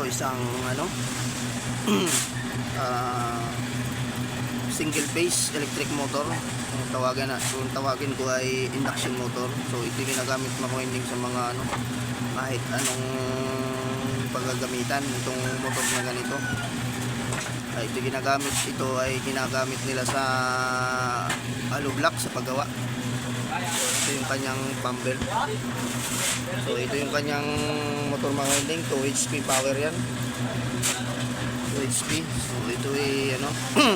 Ito isang ano single phase electric motor. Kung tawagin ko ay induction motor. So ito ginagamit mga sa mga ano, kahit anong paggagamitan itong motor na ganito. Ito ginagamit nila sa hollow block sa paggawa. Ito yung kanyang pump belt. So ito yung kanyang motor mga winding, 2 HP power yan. 2 HP. So ito ay ano,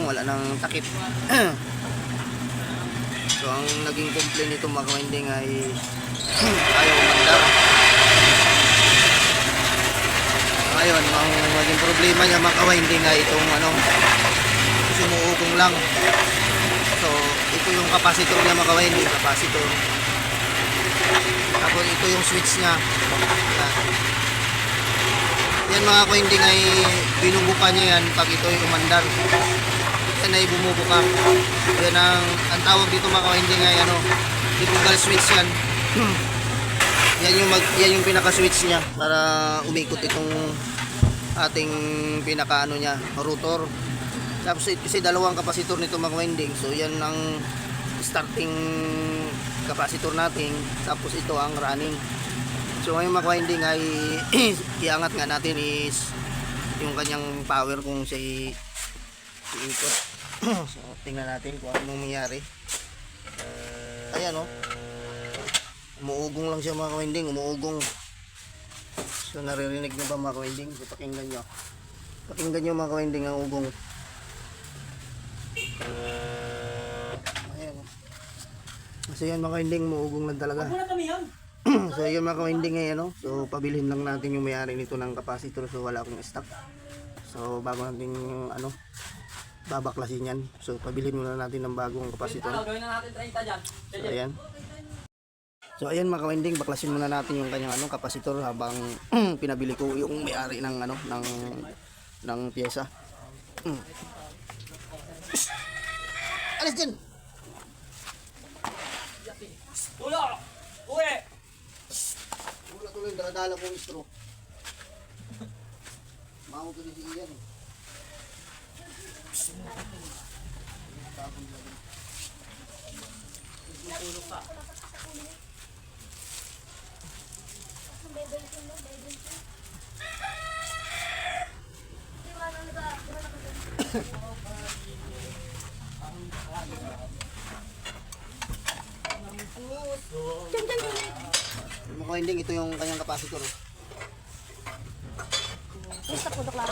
wala nang takip. So ang naging complaint nito mga winding ay ayaw umandar. Ngayon, ang naging problema niya mga winding ay itong ano, sumuugong lang. So ito yung capacitor niya mga winding, capacitor. Tapos ito yung switch niya. Yan mga winding ay binubuka niya yan pag ito ay umandar. Yan ay bumubuka. Yan ang tawag dito mga winding ay ano, typical switch yan. Yan yung pinaka switch niya para umikot itong ating pinaka ano niya, rotor. Tapos kasi dalawang kapasitor nito mga winding. So yan ang starting kapasitor natin, tapos ito ang running. So ngayon mga winding ay iangat nga natin is yung kanyang power kung siya iikot. So tingnan natin kung anong mangyayari. Ayan o, umuugong lang siya mga winding, umuugong. So naririnig nyo ba mga winding? So pakinggan nyo mga winding ang ugong. Ayan o. So yan mga winding, umuugong lang talaga. So yun mga winding ay ano, so pabilihin lang natin yung may-ari nito ng capacitor. So wala akong stock. So bago natin ano, babaklasin yan. So pabilihin muna natin ng bagong capacitor. So ayan. So ayan mga winding, baklasin muna natin yung kanyang ano, capacitor habang pinabili ko yung may-ari ng ano, ng pyesa. Alis din. Ulo. Uwi. Ulo tuloy dala kong straw. Mau ko din iyan. Ulo pa. Mga winding, ito yung kanyang capacitor. Basta po klaro.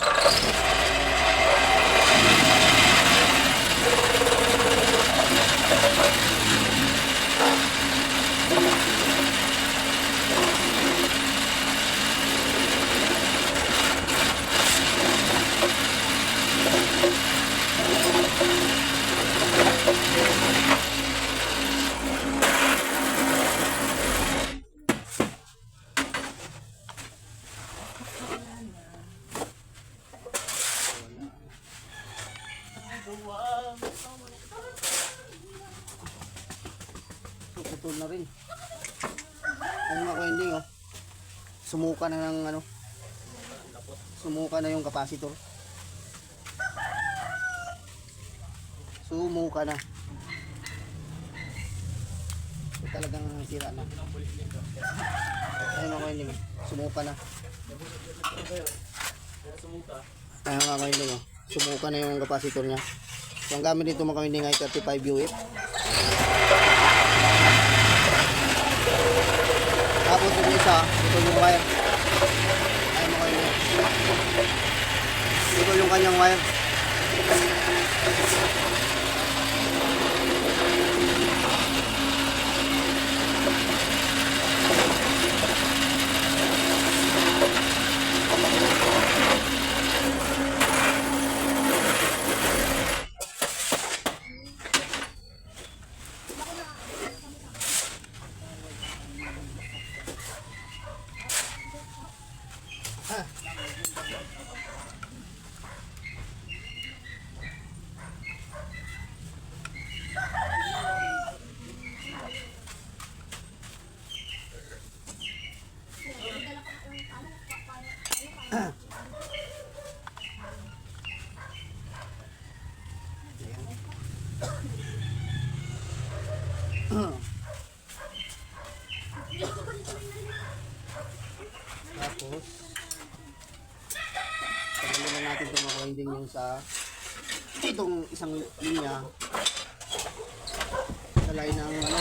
Putol na rin. Ang mga winding oh. Sumuka na ng ano. Sumuka na yung capacitor. Sumuka na. So, talagang sira na. Ayun mga winding oh. Sumuka na. Ayun mga winding oh. Sumuka na yung capacitor niya. So, ang gamit nito mga winding ay 35 UF. Tapos yung isa, ito yung wire. Ayun mga winding. Ito yung kanyang wire. natin itong mga winding yung sa itong isang linya sa line ng ano,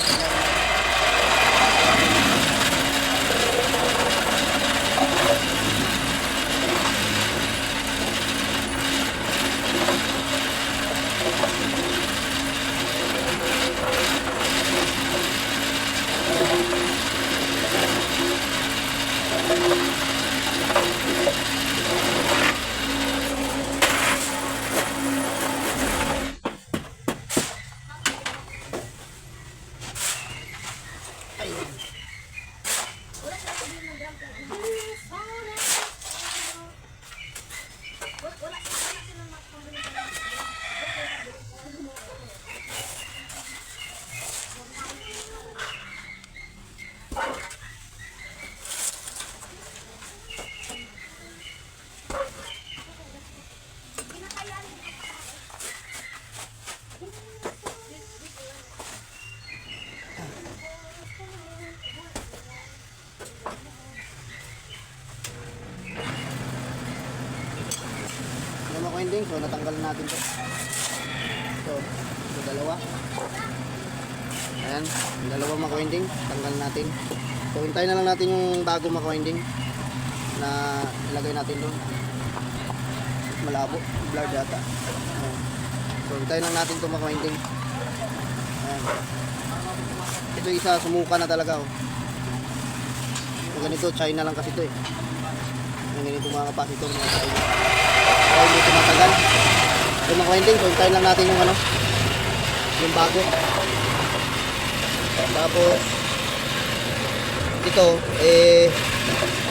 ayun. Yung mga winding, so natanggal natin to. So, yung dalawa. Ayan, yung dalawa mga winding, tanggal natin. So, hintayin na lang natin yung bago mga winding na ilagay natin doon. Malabo, blurred data. Ayan. So, hintayin lang natin itong mga winding. Ayan. Ito isa, sumuka na talaga. Oh. So, ganito, China lang kasi ito eh. Yung ganito mga capacitor mga China. So, hindi tumatagal. So, mga winding, so hintayin lang natin yung ano, yung bago. Tapos,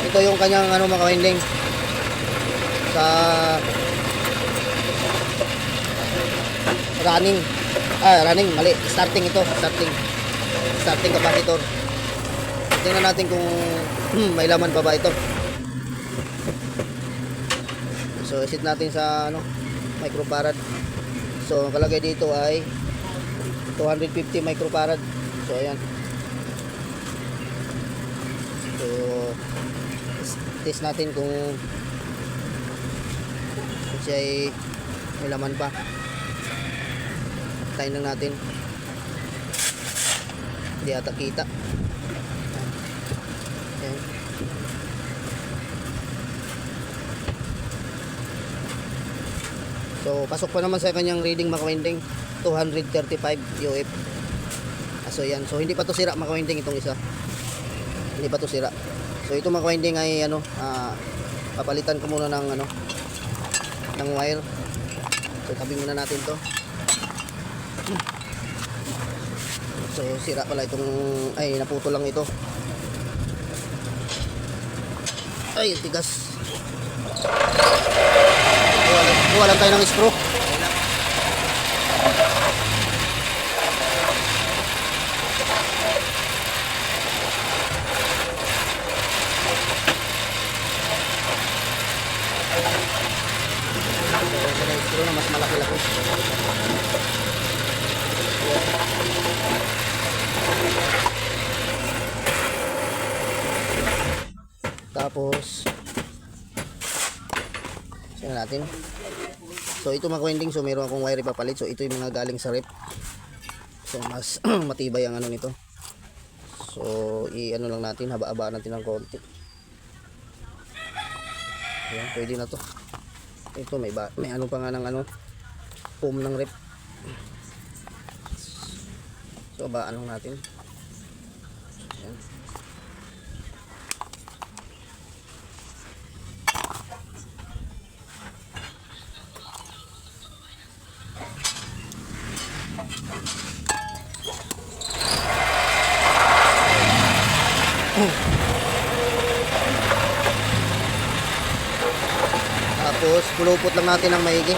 ito yung kanyang ano mga winding sa running, mali, starting capacitor. Tingnan natin kung may laman pa ba ito. So isit natin sa ano, microfarad. So ang kalagay dito ay 250 microfarad. So ayan. So test natin kung siya ay may laman pa. Tayin lang natin. Hindi ata kita. Ayan. So pasok pa naman sa kanyang reading mga winding 235 UF. So yan. So hindi pa to sira mga winding itong isa. Hindi pa to sira. So ito mga winding ay ano, papalitan ko muna ng ano, ng wire. So tabi muna natin to. So sira pala itong, ay naputol lang ito. Ay tigas. Kuha lang tayo ng screw. Screw na mas malaki-laki. Tapos sino natin. So ito mga winding, so meron akong wire ipapalit. So ito yung mga galing sa rep. So mas matibay ang ano nito. So i-ano lang natin, haba-haba natin ng konti. Ayan, pwede na to. Ito may ano pa nga ng ano, foam ng rep. So habaan lang natin. Ayan. Tapos pulupot lang natin ng maigi.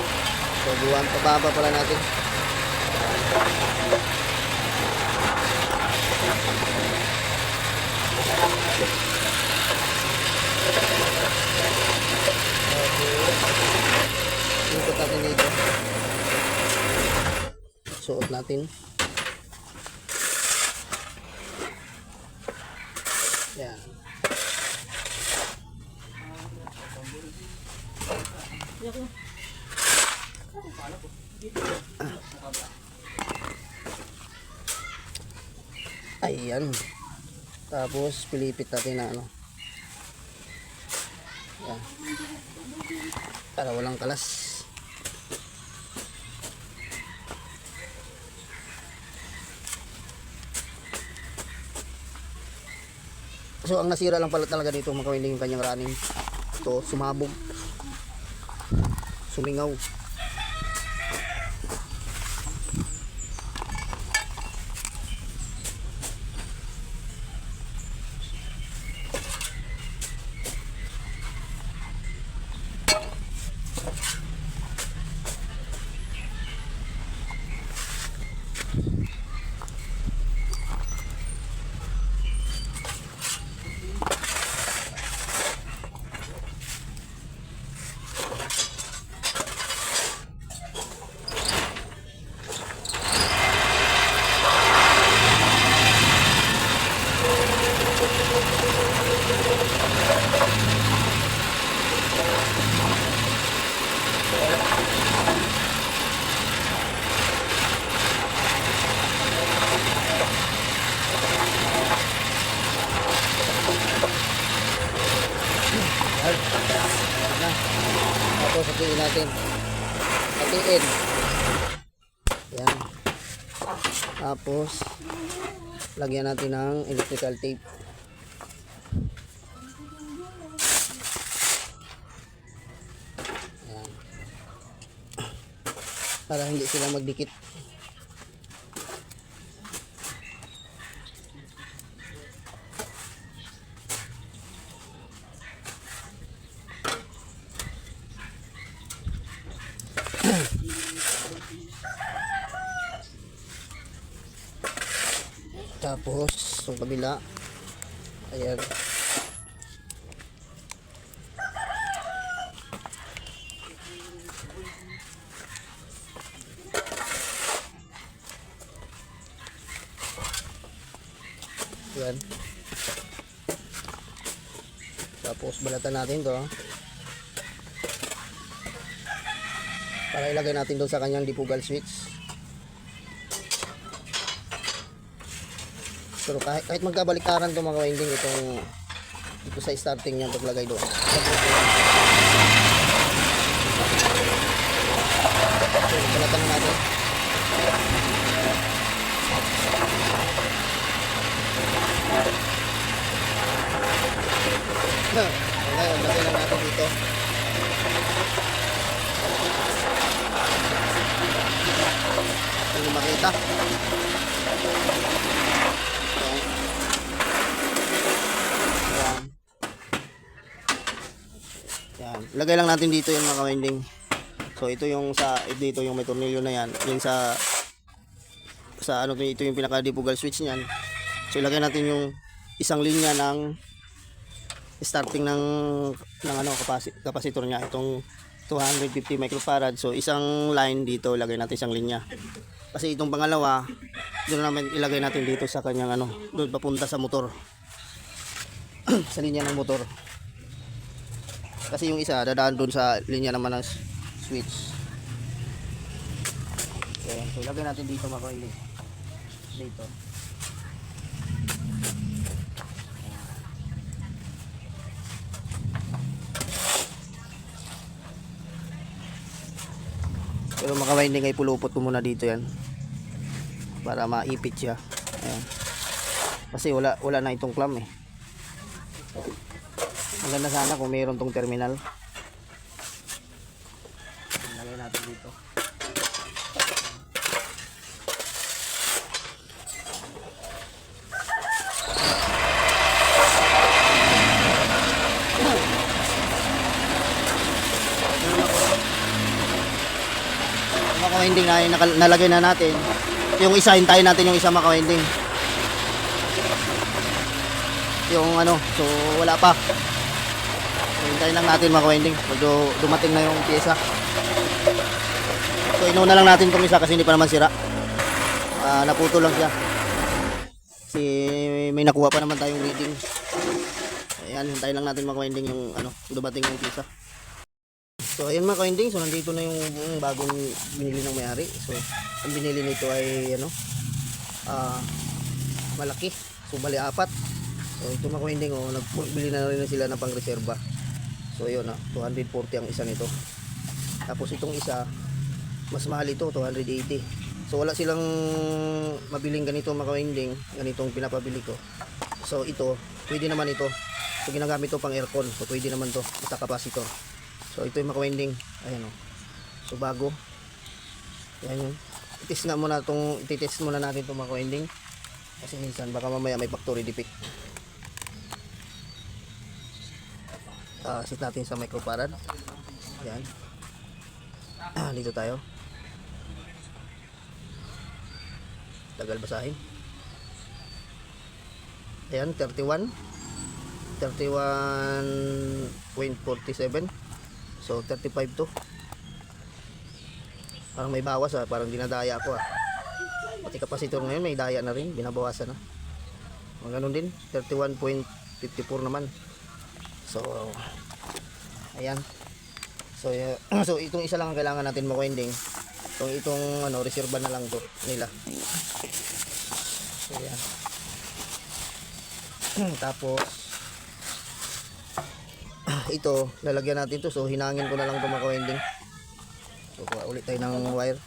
So buwan pababa pala natin. Ikot natin dito. Suot natin. Yan. Ayan. Tapos pilipit natin na ano. Ayan. Para walang kalas. So ang nasira lang pala talaga dito mga kawinding yung kanyang running. Ito sumabog. Sumingaw. Tapos hatiin natin. Hatiin. Yan. Tapos lagyan natin ng electrical tape. Yan. Para hindi sila magdikit. Tapos yung kabila, ayan, ayan. Tapos balatan natin to para ilagay natin doon sa kanyang dipugal switch. Pero kahit magkabaliktaran itong mga winding ito sa starting niya paglagay doon. So, balatan na natin. Ngayon, lagay lang natin dito. Hindi makita. Yan. Lagay lang natin dito yung mga winding. So ito yung dito yung may tornilyo na yan. Yung sa ano ito yung pinaka dipugal switch niyan. So ilagay natin yung isang linya ng starting ng ano capacitor niya, itong 250 microfarad. So isang line dito, lagay natin isang linya. Kasi itong pangalawa, doon naman ilagay natin dito sa kanyang ano, doon papunta sa motor. Sa linya ng motor. Kasi yung isa dadaan doon sa linya naman ng switch. Okay, so ilagay natin dito mga koili. Dito. Pero maka-winding ay pulupot ko muna dito yan para maipit siya. Ayan. Kasi wala na itong clamp eh. Maganda sana kung mayroon tong terminal. Lagay natin dito. Maka-winding na nalagay na natin. Yung isa, hintayin natin yung isa maka-winding. Yung ano, so wala pa. So hintayin lang natin maka-winding pag dumating na yung pyesa. So inuna lang natin itong isa kasi hindi pa naman sira. Naputo lang siya. Kasi may nakuha pa naman tayong reading. Ayan, hintayin lang natin maka-winding yung ano, dumating yung pyesa. So ayun mga kainding, so nandito na yung bagong binili ng may-ari. So ang binili nito ay ano, malaki. So bali 4. So ito mga kainding, oh, nagbili na rin sila ng pang-reserba. So yun, 240 ang isa nito. Tapos itong isa, mas mahal ito, 280. So wala silang mabiling ganito mga kainding, ganitong pinapabili ko. So ito, pwede naman ito. So ginagamit ito pang aircon. So pwede naman to, isa capacitor. So ito yung mga winding. Ayan o. So bago. Ayan yun. Itest nga muna itong, ititest muna natin itong mga winding. Kasi minsan baka mamaya may factory defect. Sit natin sa microfarad. Ayan. Dito tayo. Tagal basahin. Ayan, 31.47. So 35 to. Parang may bawas parang dinadaya ako Pati capacitor ngayon may daya na rin, binabawasan na. Ganun din, 31.54 naman. So ayan. So so itong isa lang ang kailangan natin ma-winding. So itong ano, reserva na lang to nila. So ayan. Tapos ito, lalagyan natin to. So hinangin ko na lang ito maka-winding. So kuha ulit tayo ng wire.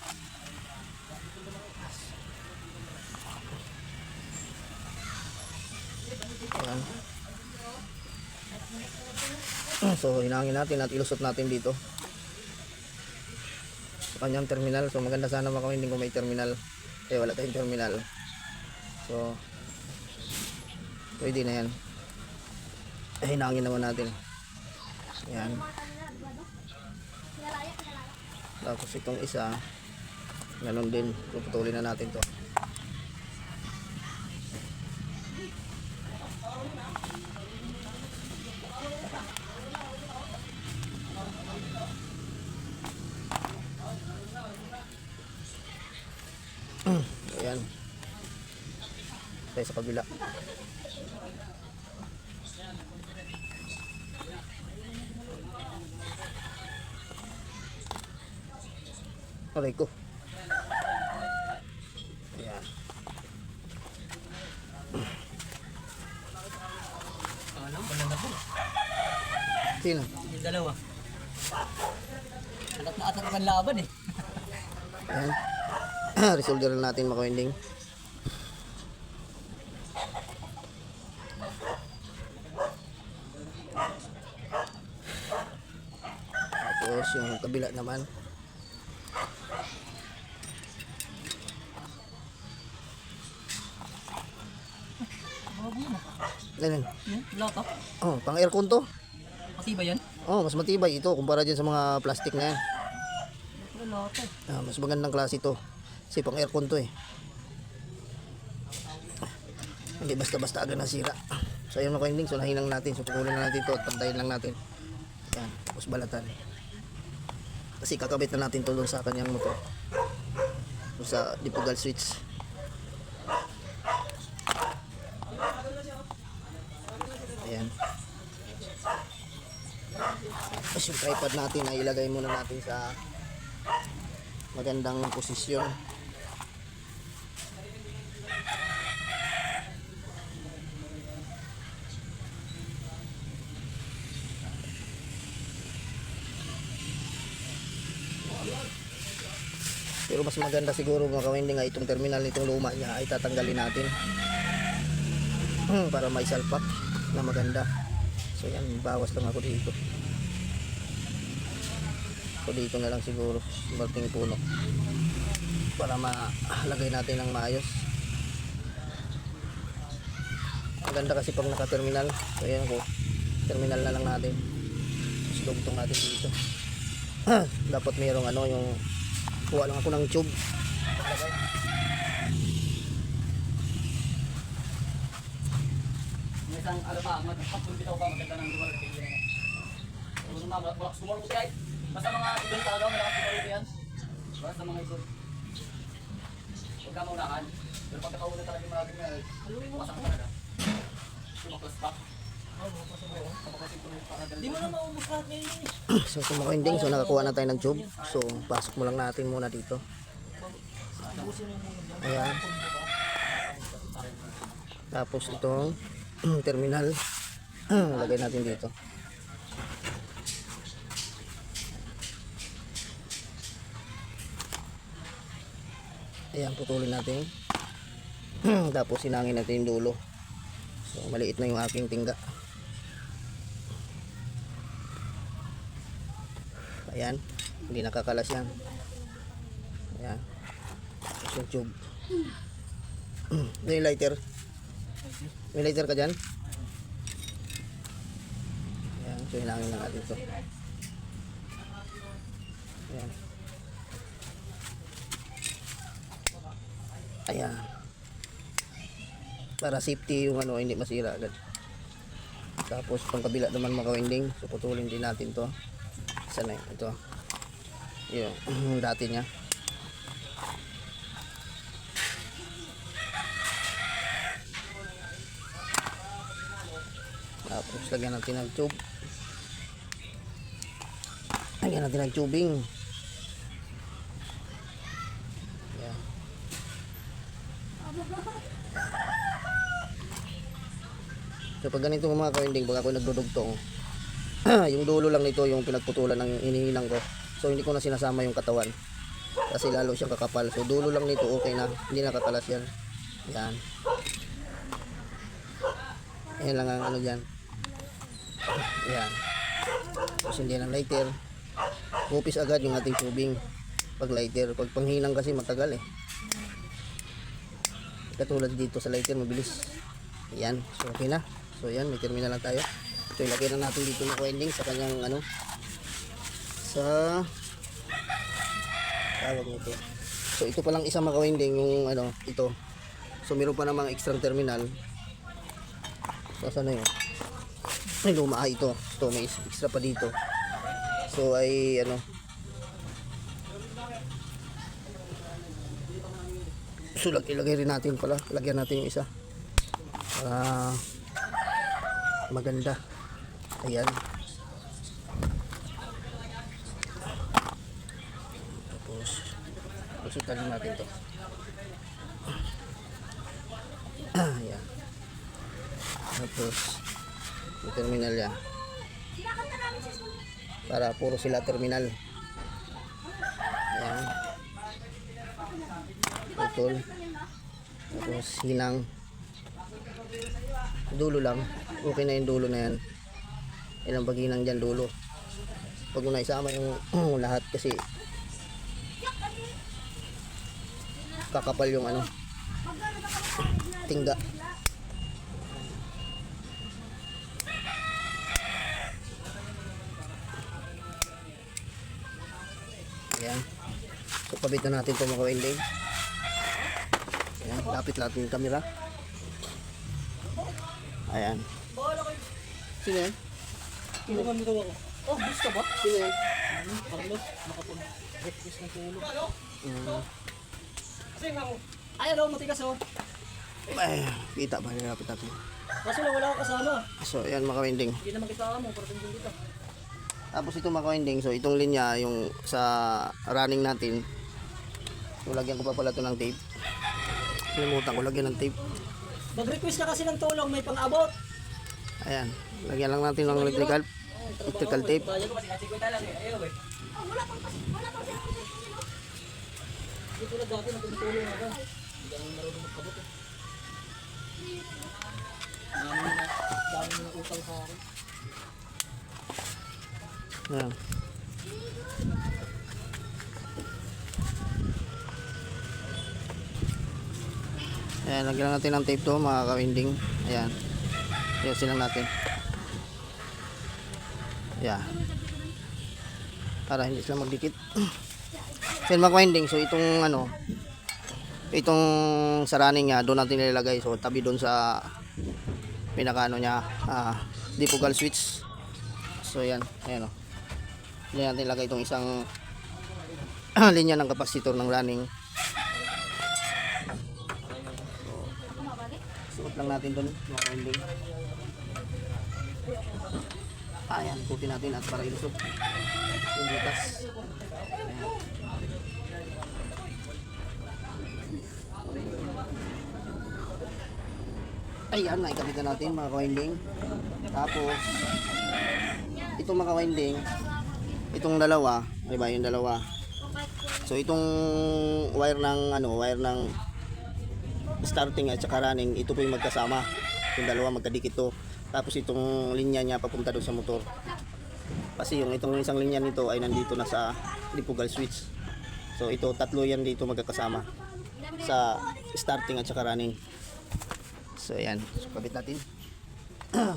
Ayan. So hinangin natin at ilusot natin dito sa kanyang terminal. So maganda sana maka-winding kung may terminal. Wala tayong terminal. So pwede na yan. Hinangin naman natin. Yan. Tapos itong isa, ganun din. Puputulin na natin to. Ayan. Tayo sa kabila. Aray ko. Ayan. Sino? Yung dalawa. Alat na atat ang laban eh. Ayan. Resolder na natin maka-winding. Tapos yung kabila naman. Ganun. Wala ka? Oh, pang aircon to. Matibay yan? Oh, mas matibay ito kumpara dyan sa mga plastic na yan. Wala ka. Mas magandang klase ito. Kasi pang aircon to eh. Hindi basta-basta agad nasira. So ayun mga kainding, so nahinang natin. So pukulin na natin ito at pantayin lang natin. Yan, tapos balatan. Kasi kakabit na natin ito doon sa kanyang motor. Doon sa dipugal switch. Ayan. Tapos yung tripod natin ay ilagay muna natin sa magandang posisyon. Pero mas maganda siguro mga kawinding ay itong terminal nitong luma niya ay tatanggalin natin para may salpak na maganda. So yan, bawas lang ako dito. So dito na lang siguro marting puno para malagay natin ng maayos. Maganda kasi pag naka-terminal. So yan ko, terminal na lang natin. So dugtong natin dito. Dapat mayroong ano, yung kuha lang ako ng tube. May isang ano pa, magpapun bitaw pa, maganda ng dumal kay Gina. Kung mga sumulong ko siya, basta mga ibon talaga, malakas sumulong yan. Basta mga ibon. Huwag ka maunahan. Pero pagkakauna talaga yung mga ganyan, bukas ang talaga. Tumaklas pa. Di mo na maubos lahat ngayon. So ito mga winding, so nakakuha na tayo ng tube. So pasok mo lang natin muna dito. Ayan. Tapos itong terminal, lagay natin dito. Ayan, putulin natin. Tapos sinangin natin yung dulo. So maliit na yung aking tingga. Ayan, hindi nakakalas yan. Ayan. Tapos yung tube. May lighter. May lighter ka dyan? Ayan, so hinangin lang natin ito. Ayan. Ayan. Para safety yung ano, hindi masira agad. Tapos pang kabila naman mga winding, so putulin din natin to. Sana ito. Yung dati niya. Tapos lagyan natin ng tube. Lagyan natin ng tubing. Ayan. So pag ganito mga ka-winding, pag ako nagdudugtong, yung dulo lang nito yung pinagputulan ng inihinang ko. So hindi ko na sinasama yung katawan kasi lalo siyang kakapal. So dulo lang nito okay na, hindi nakakalas yan. Yan. Yan lang ang ano dyan. Yan. Tapos hindi ng lighter. Upis agad yung ating tubing pag lighter. Pag panghinang kasi matagal eh. Katulad dito sa lighter mabilis. Yan. So okay na. So yan, may terminal lang tayo. So ilagay na natin dito ng winding sa kanyang ano, sa tawag nito. So ito pa lang isang mga winding yung ano, ito. So meron pa namang extra terminal. So sana yun? Ay luma ito. So may extra pa dito. So ay ano, so ilagay rin natin pala. Lagyan natin yung isa para maganda. Ayan. Tapos susutan natin to. Ayan. Tapos yung terminal yan. Para puro sila terminal. Ayan. Putol. Tapos hinang. Dulo lang. Okay na yung dulo na yan. Ilang baginang dyan dulo. Pag mo na isama yung lahat kasi kakapal yung ano, tingga. Ayan. So pabitan natin ito mga winding. Ayan. Lapit natin yung camera. Ayan. Sino yan? Ano kami gawa ko? Oh, gusto ba? Sino yan? Carlos, nakapag-breakfast ng tulog. Kasi nga, ay ano, matigas oh. Ay, kita ba? Lapit natin. Kasi lang wala ka kasama. So ayan mga winding. Hindi naman kita mo, para tingin dito. Tapos ito mga winding, so itong linya yung sa running natin. So lagyan ko pa pala ito ng tape. Kalimutan ko lagyan ng tape. Mag-request ka kasi ng tulong, may pang-abot. Ayan, lagyan lang natin ng electrical tape. Bayan ko kasi kasi kwenta lang eh. Ayaw eh. Dito na dati na tumutulong ako. Hindi ako marunong magkabot eh. Dami na utang sa akin. Ayan. Ayan, lagyan natin ng tape to mga ka-winding. Ayan. Ayusin lang natin. Ayan. Para hindi sila magdikit. So yun mga ka-winding, so itong ano, itong sa running niya, doon natin nilalagay. So tabi doon sa pinaka ano niya, dipogal switch. So yan, ayan o. Diyan natin ilagay itong isang linya ng kapasitor ng running. So, suot lang natin doon mga winding. Ayan, putin natin at para ilusog yung butas. Ayan, naikabit na natin mga kawinding. Tapos, itong mga kawinding, itong dalawa, diba yung dalawa. So, itong wire ng starting at saka running, ito po yung magkasama. Yung dalawa magkadikit to. Tapos itong linya niya papunta doon sa motor. Kasi yung itong isang linya nito ay nandito na sa lipugal switch. So, ito, tatlo yan dito magkakasama sa starting at saka running. So ayan, so kabit natin.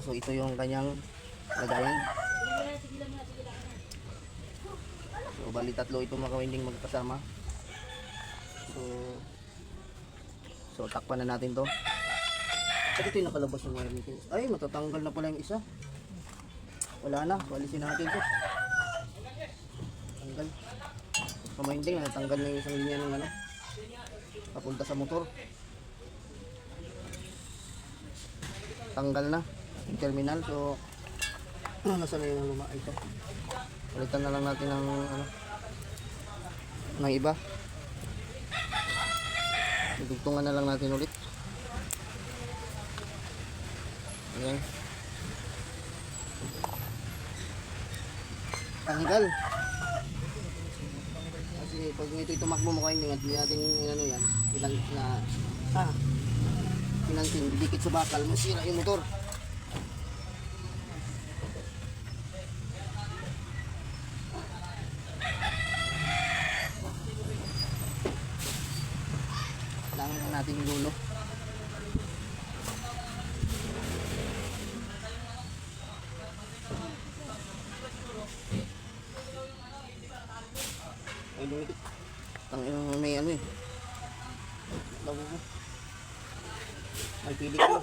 So ito yung kanyang lagayan. So bali tatlo ito mga kawinding magkasama. So takpan na natin to. At ito yung nakalabas ng wire nito. Ay, matatanggal na pala yung isa. Wala na, walisin natin to. Tanggal. Kawinding, natanggal na yung isang linya ng papunta sa motor. Tanggal na yung terminal. So nasa na yung luma ito. Palitan na lang natin ng iba. Dugtungan na lang natin ulit. Ayan. Tanggal. Kasi pag ito tumakbo mo kayo, hindi natin yan. Pinansin, dikit sa bakal, masira yung motor. Kailangan natin yung dulo. Ay, lumikit. May Labo mo. May pili ko.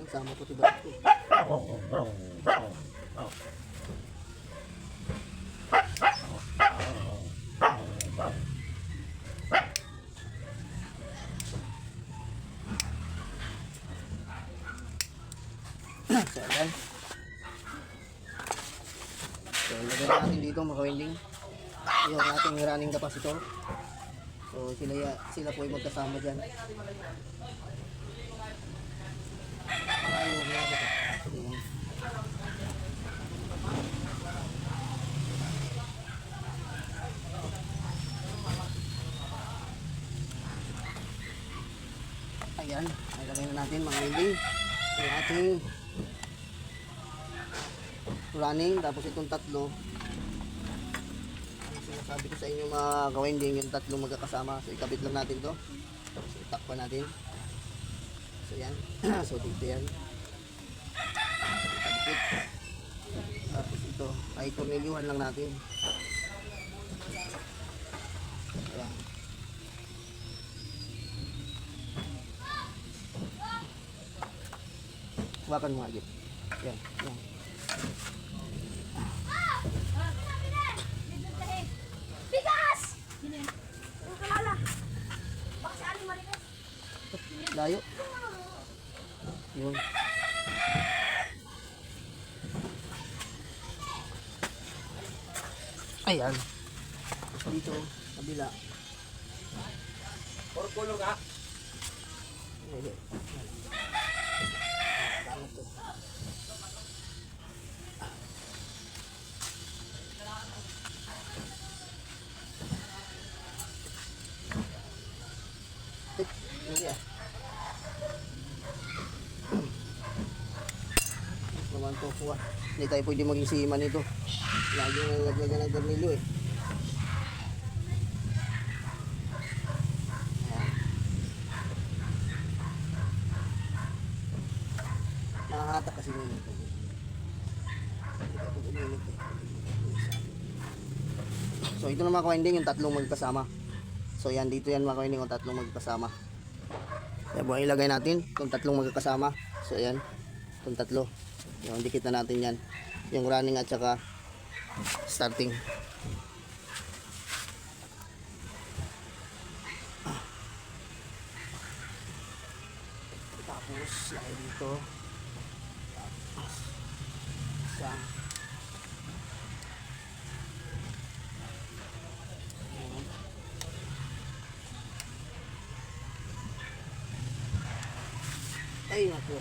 Sama ko tiba ito. So, ayan. So, lagyan natin dito mga kawinding yung ating running capacitor. So, sila po ay magkasama dyan. Ayan, nilagay na natin mga kawinding yung ating running, tapos itong tatlo ang sinasabi ko sa inyo mga kawinding, yung tatlo magkakasama. So ikabit lang natin to, so itakpan natin. So yan. So dito yan, ikabit. Tapos ito ay tornilyuhan lang natin. Ayan. Hawakan mo agad. Yan, yan. Bigas! Kalala. Baka si Ali Marites. Layo. Yun. Ayan. Dito, kabila. Por kulog ha. Ayan. Naman to kuha. Hindi tayo pwede maging siman nito. Lagi na lagyan ng tornilyo eh. Nakahatak kasi nito. So ito naman kawinding yung tatlong magkasama. So yan, dito yan mga kawinding, yung tatlong magkasama. Kaya buhay ilagay natin itong tatlong magkakasama. So yan, itong tatlo. Yung dikit na natin yan. Yung running at saka starting. Tapos lagay dito. Isa. Ay, naku.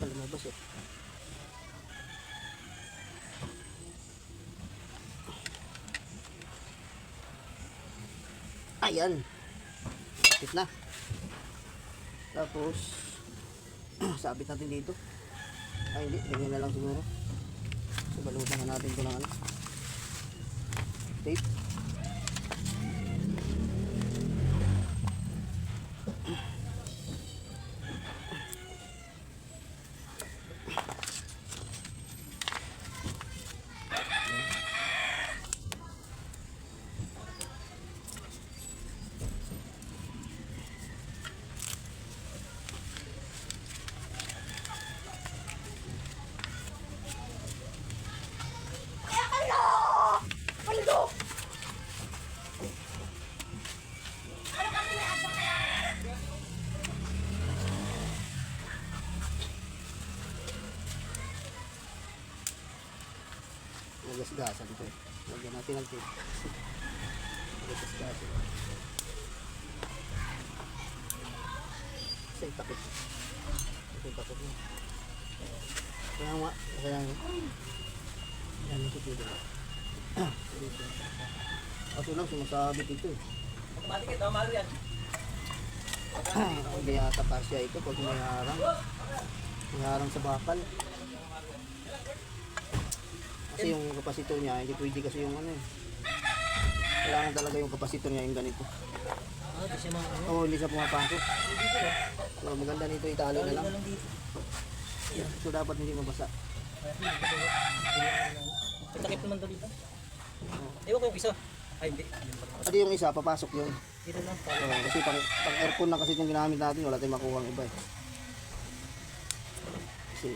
Lumabas eh. Ayan. Kapit na. Tapos, sabit natin dito. Ay hindi, ganyan na lang siguro. So balutan na natin ito ng ano, tape. Nagasgasan ito eh. Lagyan natin ng tape. Nagasgasan. Sa itakot. Ito yung takot mo. Kaya nga. Kaya nga. Yan ito dito. Dito. Kaso lang sumasabit ito eh. Automatic ito, mahal yan. Hindi yata kasya ito pag may harang. May harang sa bakal. Kasi yung kapasitor niya, hindi pwede kasi yung ano eh. Kailangan talaga yung kapasitor niya yung ganito. Di siya mga ano. Oo, hindi siya pumapasok. So maganda nito itali na lang. So dapat hindi mabasa. Takip naman to dito. Ewan ko yung isa. Ay, hindi. Kasi yung isa, papasok yun. Dito na. Kasi pang aircon na kasi yung ginamit natin, wala tayong makuha ang iba eh. Kasi,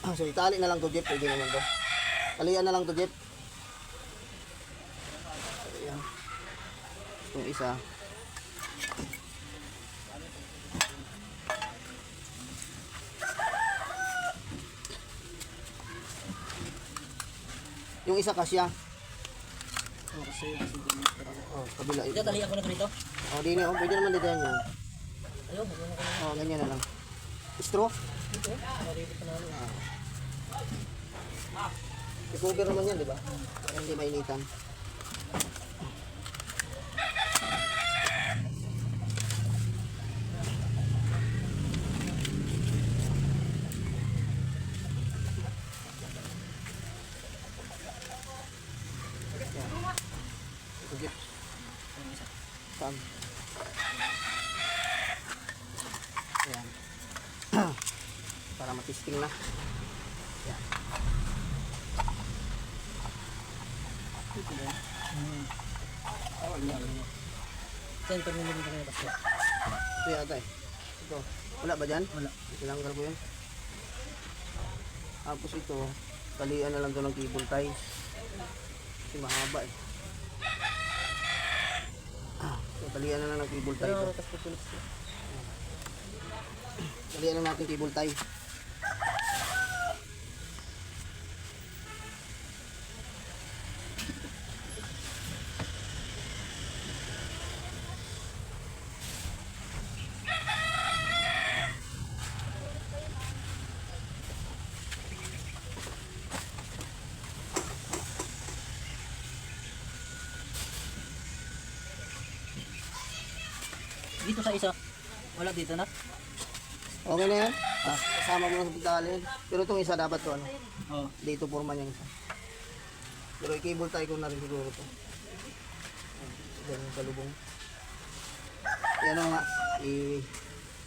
so itali na lang to Jeep, pwede naman to. Talian na lang to Jeep. Ayan. Yung isa. Yung isa kasya. Oh, kabila Ito, ito. tali ako na ganito. Oh, di na, oh, pwede naman dito yan. Ayun, magmuna ko na. Oh, ganyan na lang. Straw. Dito. Marito pa na ano. I-cover naman yan, di ba? Para hindi mainitan. Sige. Saan? Ayan. Para matisting na. Ayan. Saan pa nilagay ko na yung pasto? Ito yata eh. Ito. Wala ba dyan? Wala. Tinanggal ko yun. Tapos ito, talian na lang ito ng cable tie. Kasi mahaba eh. So, talian na lang ng cable tie Pero ito. tapos tutulis ko. Talian na natin cable tie. Dito sa isa. Wala dito na. Okay na yan? Kasama mo lang sa pagtalin. Pero itong isa dapat to ano. Oo. Dito forma niya isa. Pero i-cable tie ko na rin siguro to. Ganyan sa lubong. Yan o nga.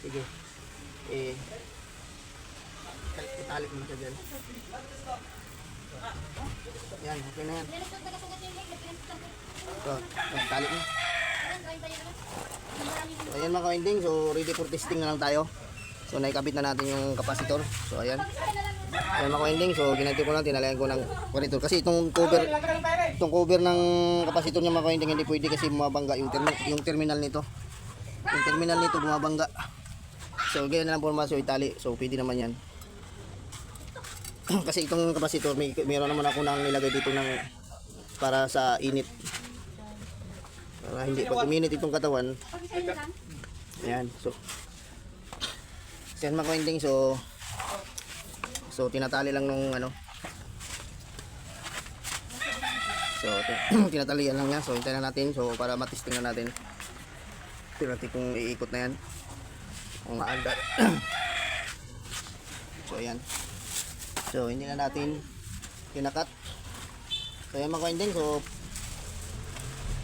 Sige. Italik mo siya dyan. Yan, okay na yan. So, yan, talik mo. So, ayan mga ka-winding. So, ready for testing na lang tayo. So, naikabit na natin yung kapasitor. So, ayan. Ayan mga ka-winding. So, ginanti ko lang. Tinalayan ko ng kapasitor. Kasi itong cover ng kapasitor niya mga ka-winding hindi pwede kasi bumabangga yung terminal nito. Yung terminal nito bumabangga. So, ganyan na lang po so itali. So, pwede naman yan. Kasi itong kapasitor, mayroon naman ako nang nilagay dito ng para sa init. Para hindi pag uminit itong katawan. Ayan. So, yan mga ka-winding. So, tinatali lang nung ano. So, tinatalian lang niya. So, hintayin na natin. So, para matisting na natin. Tingnan natin kung iikot na yan. Kung maandar. So, ayan. So, hindi na natin kinakat. So, ayan mga ka-winding. So,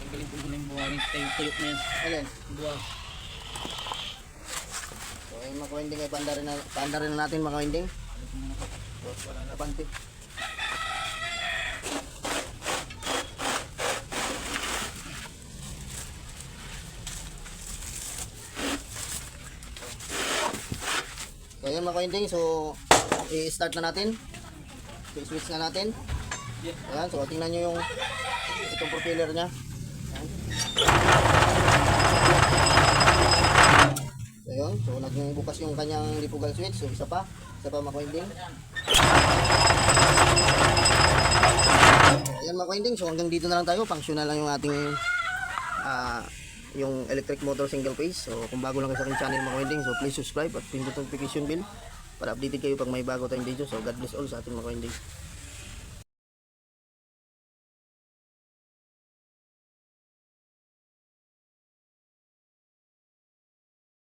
Ang galing po yung buharin. Tuyok na yan. alin. Buha. So, ayan mga ka-winding. Ay paandarin na natin mga ka-winding. So, wala na panty. So, ayan mga ka-winding. So, i-start na natin. So, i-switch na natin. Ayan. So, tingnan nyo yung itong propeller nya. Ayan. So, yun. So, nagbukas yung kanyang lipugal switch. So, isa pa mga ka-winding. Ayan mga ka-winding. So, hanggang dito na lang tayo. Functional lang yung ating yung electric motor single phase. So, kung bago lang kayo sa aking channel mga ka-winding, so please subscribe at pindot notification bell para updated kayo pag may bago tayong video. So, God bless all sa ating mga ka-winding.